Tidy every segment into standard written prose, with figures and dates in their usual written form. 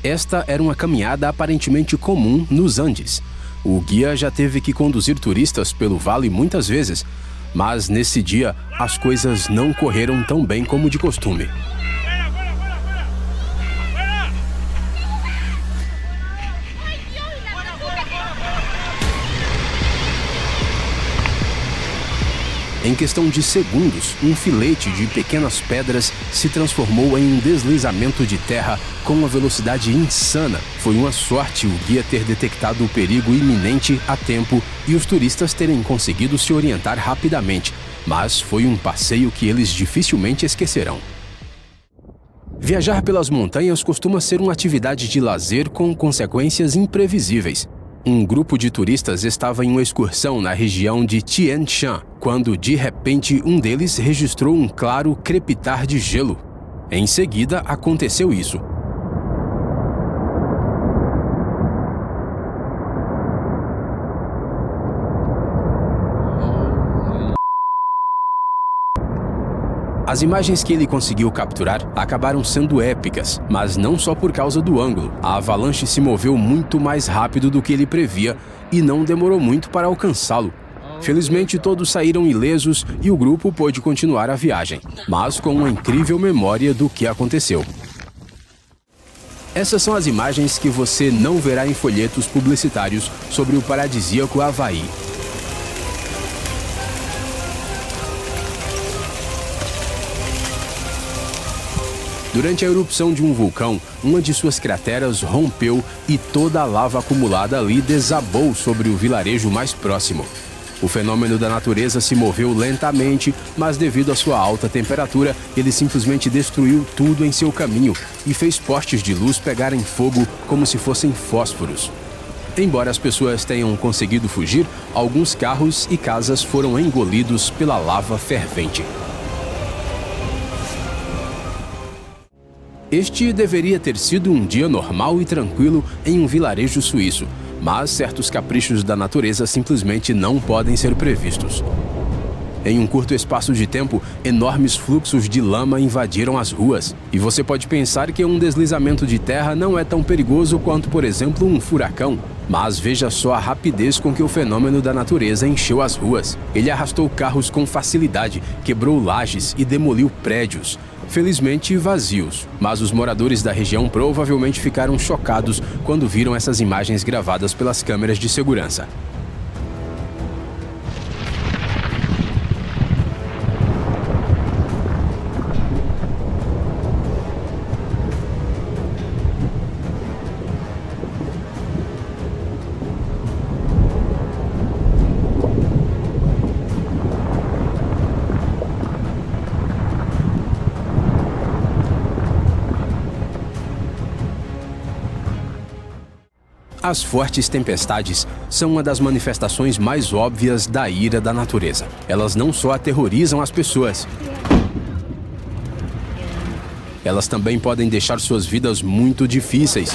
esta era uma caminhada aparentemente comum nos Andes. O guia já teve que conduzir turistas pelo vale muitas vezes, mas nesse dia as coisas não correram tão bem como de costume. Em questão de segundos, um filete de pequenas pedras se transformou em um deslizamento de terra com uma velocidade insana. Foi uma sorte o guia ter detectado o perigo iminente a tempo e os turistas terem conseguido se orientar rapidamente, mas foi um passeio que eles dificilmente esquecerão. Viajar pelas montanhas costuma ser uma atividade de lazer com consequências imprevisíveis. Um grupo de turistas estava em uma excursão na região de Tian Shan, quando, de repente, um deles registrou um claro crepitar de gelo. Em seguida, aconteceu isso. As imagens que ele conseguiu capturar acabaram sendo épicas, mas não só por causa do ângulo. A avalanche se moveu muito mais rápido do que ele previa e não demorou muito para alcançá-lo. Felizmente, todos saíram ilesos e o grupo pôde continuar a viagem, mas com uma incrível memória do que aconteceu. Essas são as imagens que você não verá em folhetos publicitários sobre o paradisíaco Havaí. Durante a erupção de um vulcão, uma de suas crateras rompeu e toda a lava acumulada ali desabou sobre o vilarejo mais próximo. O fenômeno da natureza se moveu lentamente, mas devido à sua alta temperatura, ele simplesmente destruiu tudo em seu caminho e fez postes de luz pegarem fogo como se fossem fósforos. Embora as pessoas tenham conseguido fugir, alguns carros e casas foram engolidos pela lava fervente. Este deveria ter sido um dia normal e tranquilo em um vilarejo suíço, mas certos caprichos da natureza simplesmente não podem ser previstos. Em um curto espaço de tempo, enormes fluxos de lama invadiram as ruas, e você pode pensar que um deslizamento de terra não é tão perigoso quanto, por exemplo, um furacão. Mas veja só a rapidez com que o fenômeno da natureza encheu as ruas. Ele arrastou carros com facilidade, quebrou lajes e demoliu prédios. Felizmente vazios, mas os moradores da região provavelmente ficaram chocados quando viram essas imagens gravadas pelas câmeras de segurança. As fortes tempestades são uma das manifestações mais óbvias da ira da natureza. Elas não só aterrorizam as pessoas, elas também podem deixar suas vidas muito difíceis.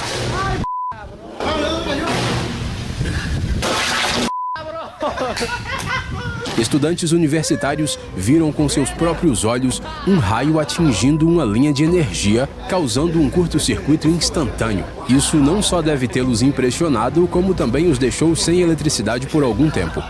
Estudantes universitários viram com seus próprios olhos um raio atingindo uma linha de energia, causando um curto-circuito instantâneo. Isso não só deve tê-los impressionado, como também os deixou sem eletricidade por algum tempo.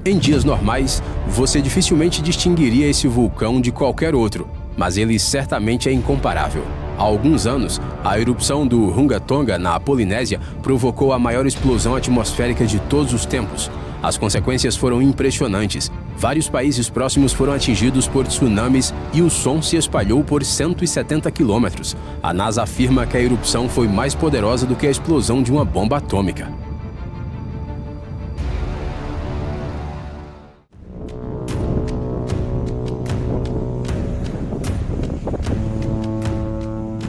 Em dias normais, você dificilmente distinguiria esse vulcão de qualquer outro, mas ele certamente é incomparável. Há alguns anos, a erupção do Hunga Tonga, na Polinésia, provocou a maior explosão atmosférica de todos os tempos. As consequências foram impressionantes. Vários países próximos foram atingidos por tsunamis e o som se espalhou por 170 quilômetros. A NASA afirma que a erupção foi mais poderosa do que a explosão de uma bomba atômica.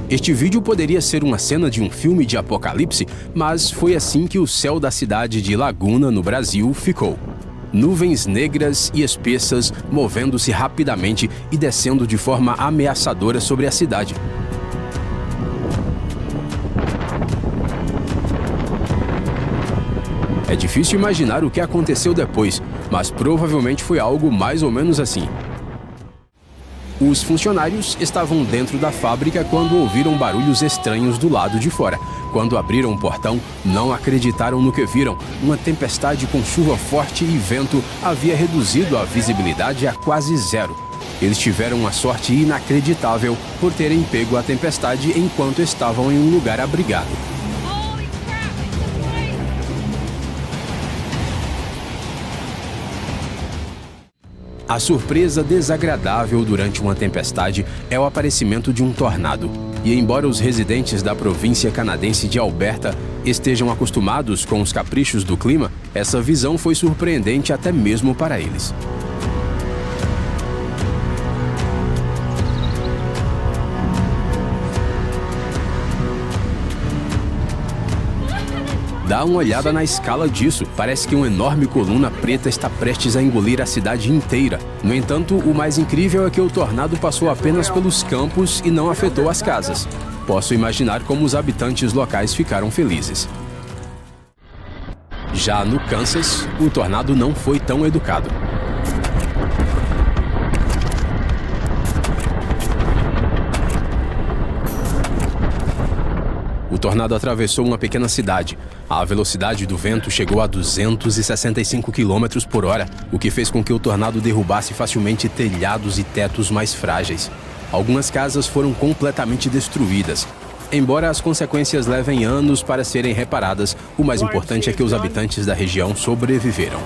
Este vídeo poderia ser uma cena de um filme de apocalipse, mas foi assim que o céu da cidade de Laguna, no Brasil, ficou. Nuvens negras e espessas movendo-se rapidamente e descendo de forma ameaçadora sobre a cidade. É difícil imaginar o que aconteceu depois, mas provavelmente foi algo mais ou menos assim. Os funcionários estavam dentro da fábrica quando ouviram barulhos estranhos do lado de fora. Quando abriram o portão, não acreditaram no que viram. Uma tempestade com chuva forte e vento havia reduzido a visibilidade a quase zero. Eles tiveram uma sorte inacreditável por terem pego a tempestade enquanto estavam em um lugar abrigado. A surpresa desagradável durante uma tempestade é o aparecimento de um tornado. E embora os residentes da província canadense de Alberta estejam acostumados com os caprichos do clima, essa visão foi surpreendente até mesmo para eles. Dá uma olhada na escala disso. Parece que uma enorme coluna preta está prestes a engolir a cidade inteira. No entanto, o mais incrível é que o tornado passou apenas pelos campos e não afetou as casas. Posso imaginar como os habitantes locais ficaram felizes. Já no Kansas, o tornado não foi tão educado. O tornado atravessou uma pequena cidade. A velocidade do vento chegou a 265 km por hora, o que fez com que o tornado derrubasse facilmente telhados e tetos mais frágeis. Algumas casas foram completamente destruídas. Embora as consequências levem anos para serem reparadas, o mais importante é que os habitantes da região sobreviveram.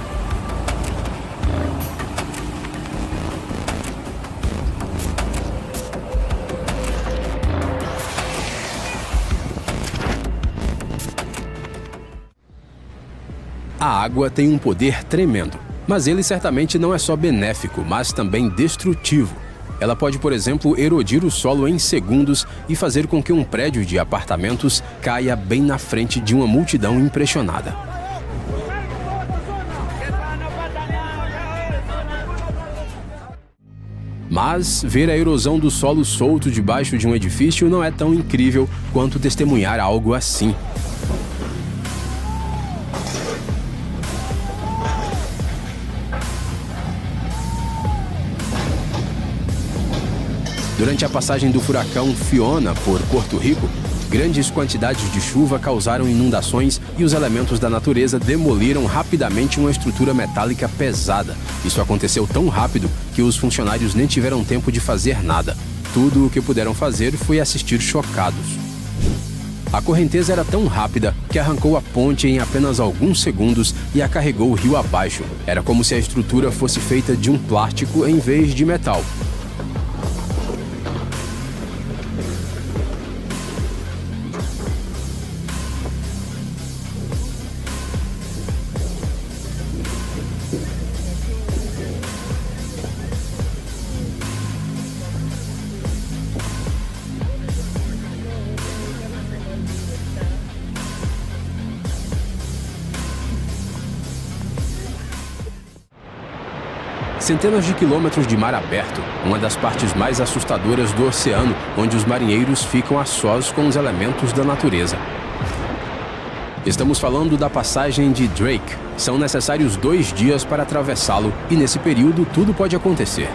A água tem um poder tremendo, mas ele certamente não é só benéfico, mas também destrutivo. Ela pode, por exemplo, erodir o solo em segundos e fazer com que um prédio de apartamentos caia bem na frente de uma multidão impressionada. Mas ver a erosão do solo solto debaixo de um edifício não é tão incrível quanto testemunhar algo assim. Durante a passagem do furacão Fiona por Porto Rico, grandes quantidades de chuva causaram inundações e os elementos da natureza demoliram rapidamente uma estrutura metálica pesada. Isso aconteceu tão rápido que os funcionários nem tiveram tempo de fazer nada. Tudo o que puderam fazer foi assistir chocados. A correnteza era tão rápida que arrancou a ponte em apenas alguns segundos e a carregou o rio abaixo. Era como se a estrutura fosse feita de um plástico em vez de metal. Centenas de quilômetros de mar aberto, uma das partes mais assustadoras do oceano, onde os marinheiros ficam a sós com os elementos da natureza. Estamos falando da passagem de Drake. São necessários 2 dias para atravessá-lo e nesse período tudo pode acontecer.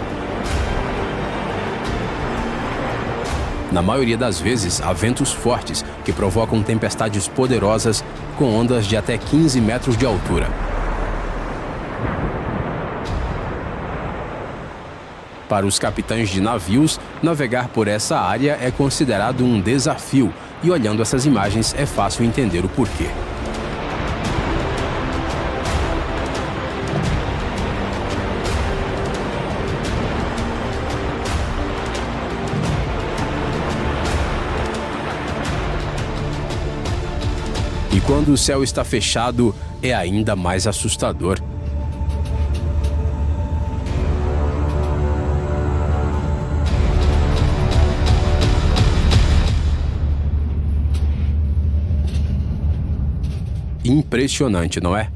Na maioria das vezes, há ventos fortes que provocam tempestades poderosas com ondas de até 15 metros de altura. Para os capitães de navios, navegar por essa área é considerado um desafio, e olhando essas imagens é fácil entender o porquê. E quando o céu está fechado, é ainda mais assustador. Impressionante, não é?